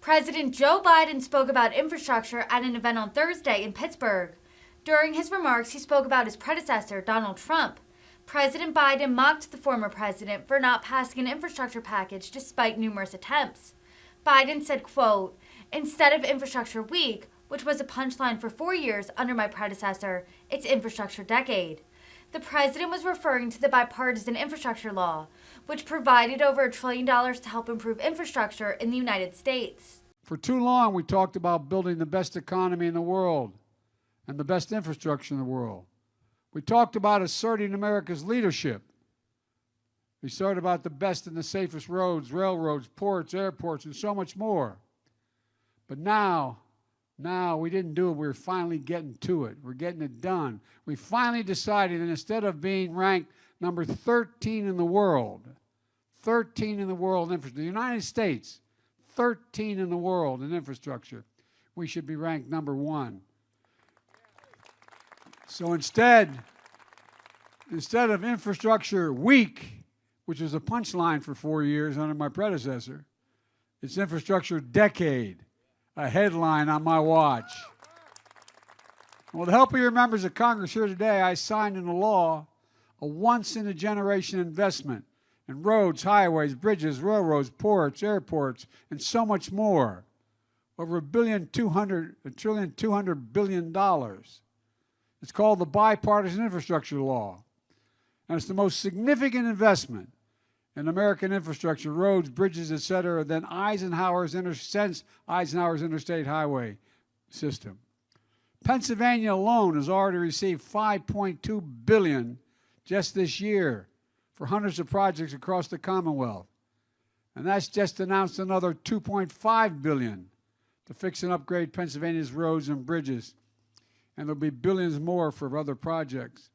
President Joe Biden spoke about infrastructure at an event on Thursday in Pittsburgh. During his remarks, he spoke about his predecessor, Donald Trump. President Biden mocked the former president for not passing an infrastructure package despite numerous attempts. Biden said, quote, "Instead of infrastructure week, which was a punchline for 4 years under my predecessor, it's infrastructure decade." The president was referring to the bipartisan infrastructure law, which provided over $1 trillion to help improve infrastructure in the United States. For too long, we talked about building the best economy in the world and the best infrastructure in the world. We talked about asserting America's leadership. We started about the best and the safest roads, railroads, ports, airports, and so much more. But now we didn't do it. We're finally getting to it. We're getting it done. We finally decided that instead of being ranked number 13 in the world, 13 in the world in infrastructure, the United States, 13 in the world in infrastructure, we should be ranked number 1. So instead of infrastructure week, which was a punchline for 4 years under my predecessor, it's infrastructure decade, a headline on my watch. With the help of your members of Congress here today, I signed into law a once-in-a-generation investment in roads, highways, bridges, railroads, ports, airports, and so much more. Over $1.2 trillion. It's called the Bipartisan Infrastructure Law, and it's the most significant investment in American infrastructure, roads, bridges, etc., than Eisenhower's interstate highway system. Pennsylvania alone has already received $5.2 billion just this year for hundreds of projects across the Commonwealth. And that's just announced another $2.5 billion to fix and upgrade Pennsylvania's roads and bridges. And there'll be billions more for other projects.